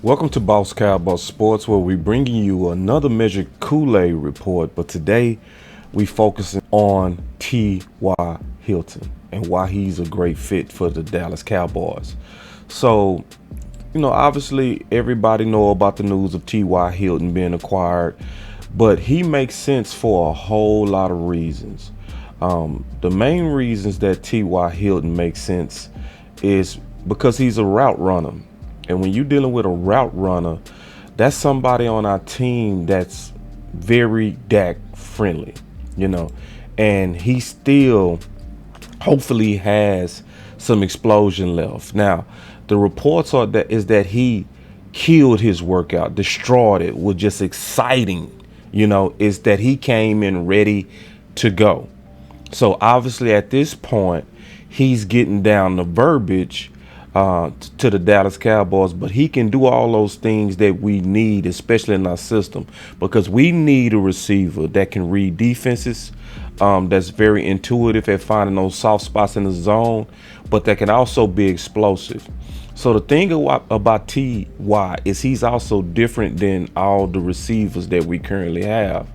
Welcome to Boss Cowboy Sports, where we bringing you another measured Kool-Aid report. But today, we focusing on Ty Hilton and why he's a great fit for the Dallas Cowboys. So, obviously, everybody know about the news of Ty Hilton being acquired, but he makes sense for a whole lot of reasons. The main reasons that Ty Hilton makes sense is because he's a route runner. And when you're dealing with a route runner, that's somebody on our team that's very Dak friendly, and he still hopefully has some explosion left. Now, the reports are that he killed his workout, destroyed it, was just exciting, is that he came in ready to go. So obviously at this point, he's getting down the verbiage to the Dallas Cowboys, but he can do all those things that we need, especially in our system, because we need a receiver that can read defenses, that's very intuitive at finding those soft spots in the zone, but that can also be explosive. So the thing about Ty is he's also different than all the receivers that we currently have.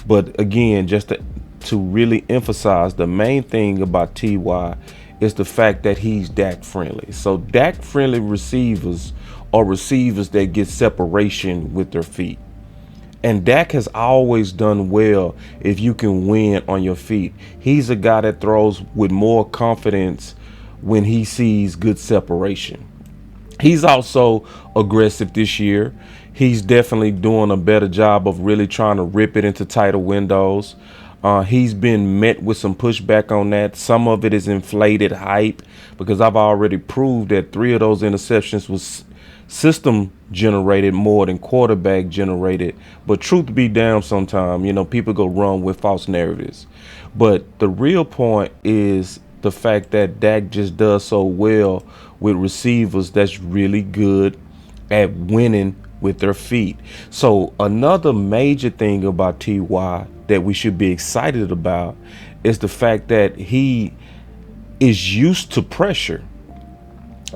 But again, just to really emphasize, the main thing about Ty is the fact that he's Dak friendly. So Dak friendly receivers are receivers that get separation with their feet. And Dak has always done well if you can win on your feet. He's a guy that throws with more confidence when he sees good separation. He's also aggressive this year. He's definitely doing a better job of really trying to rip it into tighter windows. He's been met with some pushback on that. Some of it is inflated hype, because I've already proved that 3 of those interceptions was system generated more than quarterback generated. But truth be damned, sometimes, people go run with false narratives. But the real point is the fact that Dak just does so well with receivers that's really good at winning with their feet. So another major thing about Ty that we should be excited about is the fact that he is used to pressure,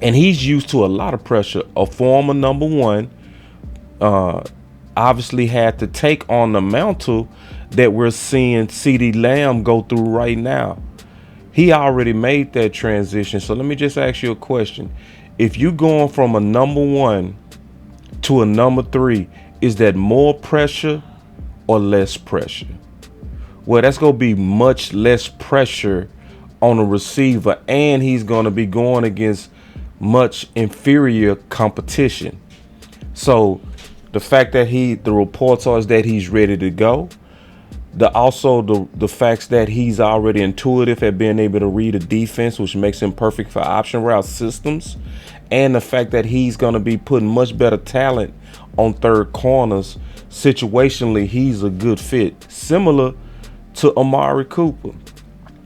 and he's used to a lot of pressure. A former number one obviously had to take on the mantle that we're seeing CeeDee Lamb go through right now. He already made that transition. So let me just ask you a question. If you're going from a number one to a number 3, is that more pressure or less pressure? Well, that's going to be much less pressure on a receiver, and he's going to be going against much inferior competition. So the fact that the reports are is that he's ready to go. The facts that he's already intuitive at being able to read a defense, which makes him perfect for option route systems, and the fact that he's going to be putting much better talent on third corners. Situationally, he's a good fit, similar to Amari Cooper.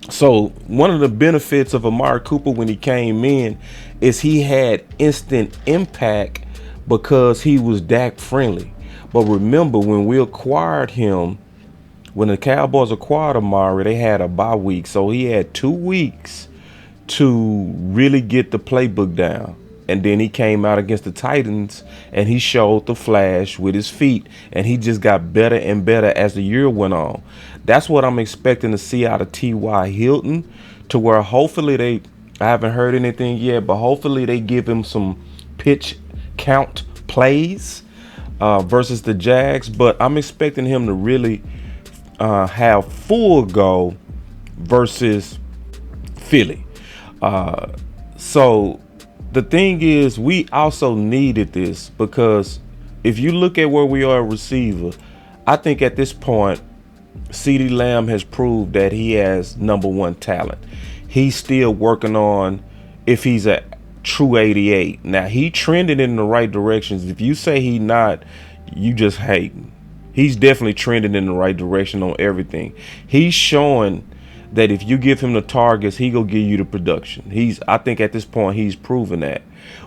So one of the benefits of Amari Cooper when he came in is he had instant impact because he was Dak friendly. But remember, when we acquired him, when the Cowboys acquired Amari, they had a bye week. So he had 2 weeks to really get the playbook down. And then he came out against the Titans and he showed the flash with his feet. And he just got better and better as the year went on. That's what I'm expecting to see out of Ty Hilton, to where hopefully I haven't heard anything yet, but hopefully they give him some pitch count plays versus the Jags. But I'm expecting him to really have full go versus Philly. So the thing is, we also needed this, because if you look at where we are at receiver, I think at this point, CeeDee Lamb has proved that he has number 1 talent. He's still working on if he's a true 88. Now, he trended in the right directions. If you say he not, you just hating. He's definitely trending in the right direction on everything. He's showing that if you give him the targets, he gonna give you the production. I think at this point he's proven that.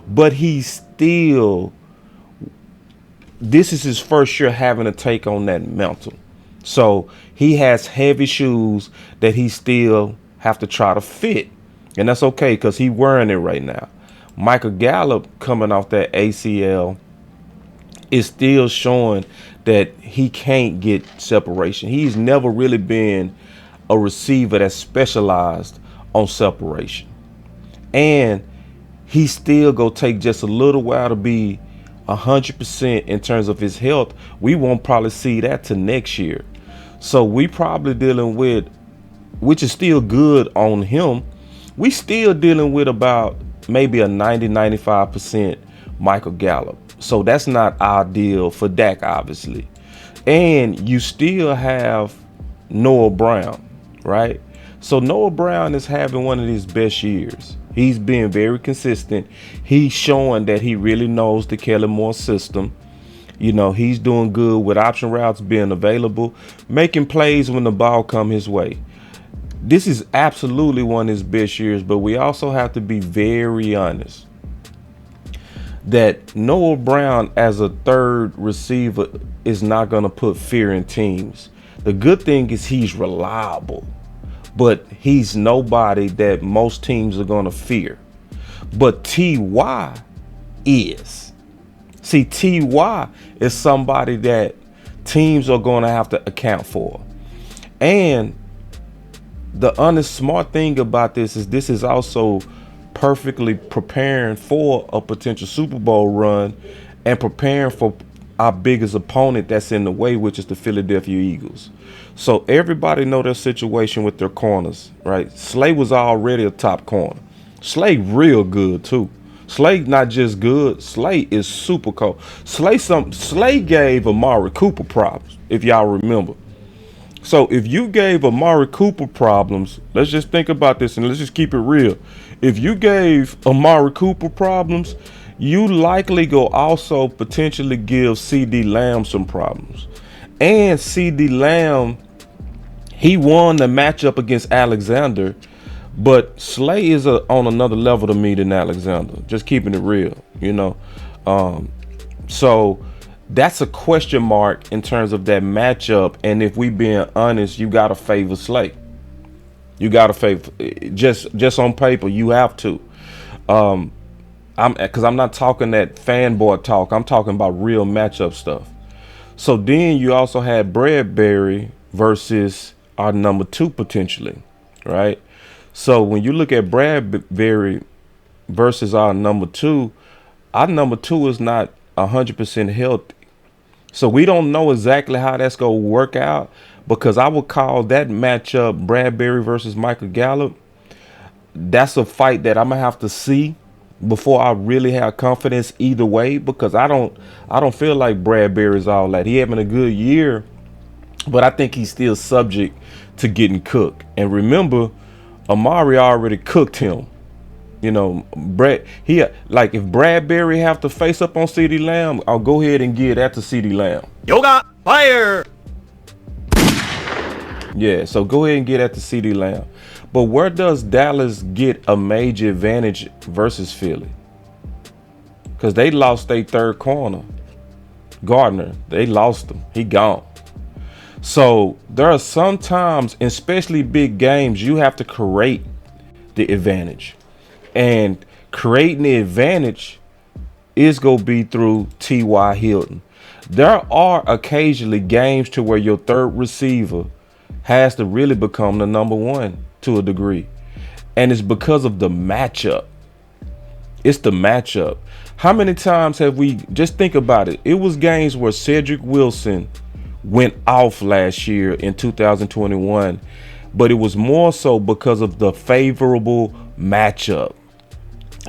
But this is his first year having to take on that mantle. So he has heavy shoes that he still have to try to fit. And that's okay, because he's wearing it right now. Michael Gallup, coming off that ACL, is still showing that he can't get separation. He's never really been a receiver that specialized on separation. And he still go take just a little while to be 100% in terms of his health. We won't probably see that till next year. So we probably dealing with, which is still good on him, we still dealing with about maybe a 90-95% Michael Gallup. So that's not ideal for Dak, obviously. And you still have Noah Brown, right? So Noah Brown is having one of his best years. He's being very consistent. He's showing that he really knows the Kellen Moore system. You know, he's doing good with option routes being available, making plays when the ball come his way. This is absolutely one of his best years, but we also have to be very honest that Noah Brown as a third receiver is not going to put fear in teams. The good thing is he's reliable, but he's nobody that most teams are going to fear. But Ty is. See, Ty is somebody that teams are going to have to account for. And the honest smart thing about this is also perfectly preparing for a potential Super Bowl run and preparing for our biggest opponent that's in the way, which is the Philadelphia Eagles. So everybody know their situation with their corners, right? Slay was already a top corner. Slay real good too. Slay not just good, Slay is super cold. Slay gave Amari Cooper problems, if y'all remember. So if you gave Amari Cooper problems, let's just think about this and let's just keep it real. If you gave Amari Cooper problems, you likely go also potentially give CD Lamb some problems. And CD Lamb, he won the matchup against Alexander, but Slay is on another level to me than Alexander. Just keeping it real, you know. So that's a question mark in terms of that matchup. And if we being honest, you got to favor Slay. You got to favor, just on paper, you have to. Because I'm not talking that fanboy talk. I'm talking about real matchup stuff. So then you also had Bradbury versus our number 2 potentially, right? So when you look at Bradbury versus our number 2 is not 100% healthy. So we don't know exactly how that's going to work out, because I would call that matchup Bradbury versus Michael Gallup. That's a fight that I'm going to have to see before I really have confidence either way, because I don't feel like Bradbury's all that. He having a good year, but I think he's still subject to getting cooked. And remember, Amari already cooked him. You know, if Bradbury have to face up on CeeDee Lamb, I'll go ahead and give that to CeeDee Lamb. Yoga fire. Yeah, so go ahead and get that to CeeDee Lamb. But where does Dallas get a major advantage versus Philly? Because they lost their third corner, Gardner. They lost him. He gone. So there are some times, especially big games, you have to create the advantage. And creating the advantage is going to be through Ty Hilton. There are occasionally games to where your third receiver has to really become the number 1 to a degree. And it's because of the matchup. It's the matchup. How many times have we, just think about it. It was games where Cedric Wilson went off last year in 2021, but it was more so because of the favorable matchup.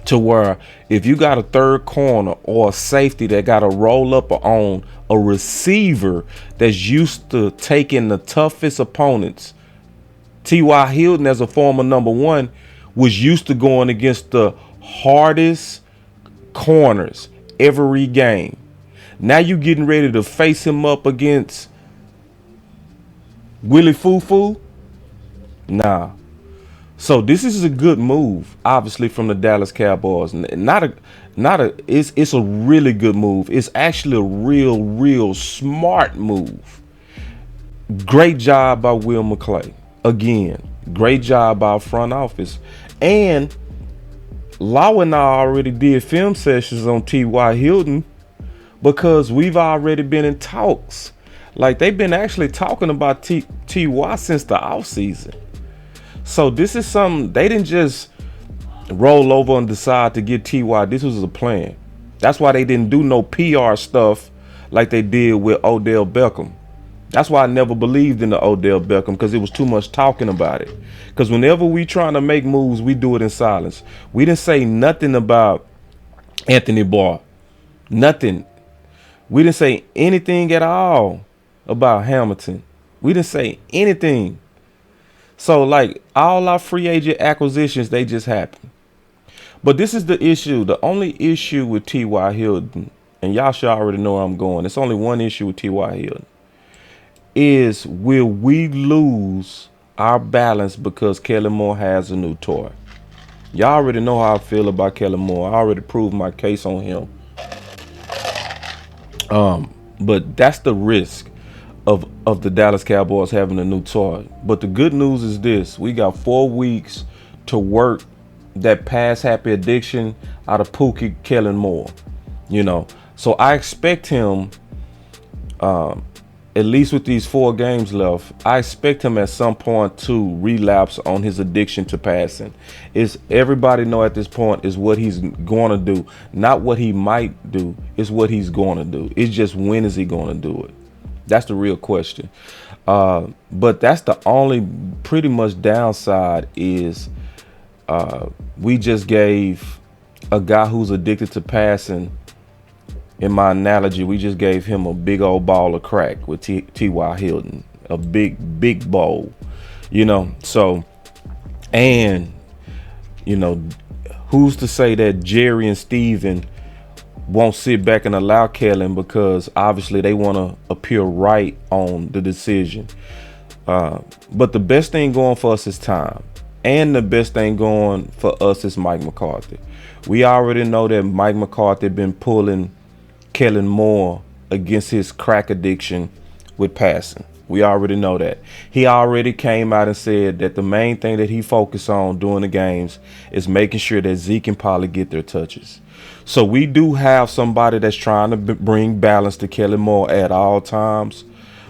To where if you got a third corner or a safety that got to roll up on a receiver that's used to taking the toughest opponents, Ty Hilton as a former number 1 was used to going against the hardest corners every game. Now you getting ready to face him up against Willie Foo? Nah. So this is a good move, obviously, from the Dallas Cowboys. It's a really good move. It's actually a real smart move. Great job by Will McClay. Again, great job by our front office. And Law and I already did film sessions on Ty Hilton. because we've already been in talks. Like, they've been actually talking about Ty since the offseason. So this is something they didn't just roll over and decide to get Ty. This was a plan. That's why they didn't do no PR stuff like they did with Odell Beckham. That's why I never believed in the Odell Beckham, because it was too much talking about it. Because whenever we trying to make moves, we do it in silence. We didn't say nothing about Anthony Barr. Nothing. We didn't say anything at all about Hamilton. We didn't say anything. So, like, all our free agent acquisitions, they just happened. But this is the issue. The only issue with T.Y. Hilton, and y'all should already know where I'm going. It's only one issue with T.Y. Hilton. Is, will we lose our balance because Kellen Moore has a new toy? Y'all already know how I feel about Kellen Moore. I already proved my case on him. But that's the risk of the Dallas Cowboys having a new toy. But the good news is this: we got 4 weeks to work that pass happy addiction out of Pookie Kellen Moore. You know, so I expect him, at least with these 4 games left, I expect him at some point to relapse on his addiction to passing. Is everybody know at this point is what he's going to do, not what he might do. It's what he's going to do. It's just, when is he going to do it? That's the real question. But that's the only pretty much downside is we just gave a guy who's addicted to passing, in my analogy, we just gave him a big old ball of crack with T.Y. Hilton, a big bowl, you know. So, and, you know, who's to say that Jerry and Steven won't sit back and allow Kellen, because obviously they want to appear right on the decision. But the best thing going for us is time. And the best thing going for us is Mike McCarthy. We already know that Mike McCarthy been pulling Kellen Moore against his crack addiction with passing. We already know that. He already came out and said that the main thing that he focused on during the games is making sure that Zeke and Pollard get their touches. So we do have somebody that's trying to bring balance to Kellen Moore at all times.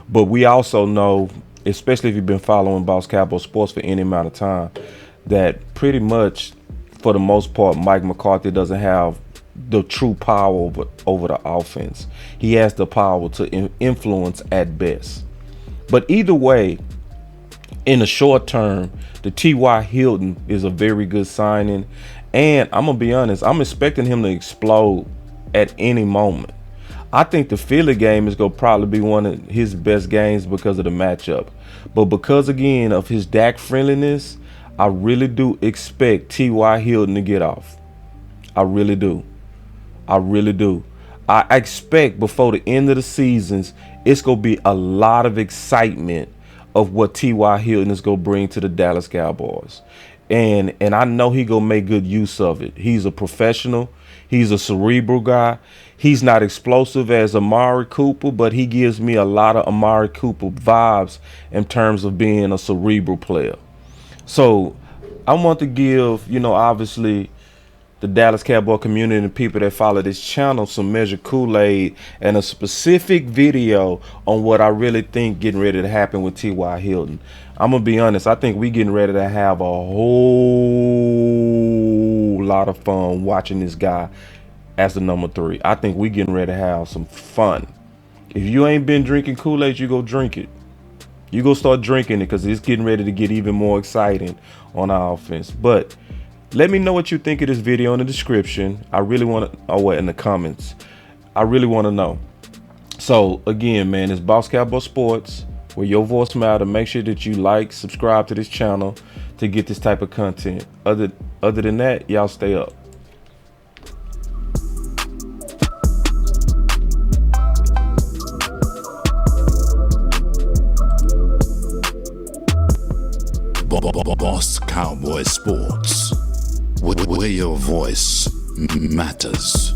But we also know, especially if you've been following Boss Cowboy Sports for any amount of time, that pretty much, for the most part, Mike McCarthy doesn't have the true power over the offense. He has the power to influence at best. But either way, in the short term, the T.Y. Hilton is a very good signing. And I'm going to be honest, I'm expecting him to explode at any moment. I think the Philly game is going to probably be one of his best games because of the matchup. But because, again, of his Dak-friendliness, I really do expect T.Y. Hilton to get off. I really do. I really do. I expect before the end of the seasons, it's going to be a lot of excitement of what T.Y. Hilton is going to bring to the Dallas Cowboys. And I know he going to make good use of it. He's a professional. He's a cerebral guy. He's not explosive as Amari Cooper, but he gives me a lot of Amari Cooper vibes in terms of being a cerebral player. So I want to give, you know, obviously, the Dallas Cowboy community and people that follow this channel some measured Kool-Aid and a specific video on what I really think getting ready to happen with T.Y. Hilton. I'm going to be honest, I think we getting ready to have a whole lot of fun watching this guy as the number 3. I think we getting ready to have some fun. If you ain't been drinking Kool-Aid, you go drink it. You go start drinking it, because it's getting ready to get even more exciting on our offense. But let me know what you think of this video in the description. I really want to, in the comments. I really want to know. So again, man, it's Boss Cowboy Sports, where your voice matters. Make sure that you like, subscribe to this channel to get this type of content. Other than that, y'all stay up. Boss Cowboy Sports, where your voice matters.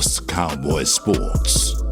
Boss Cowboy Sports.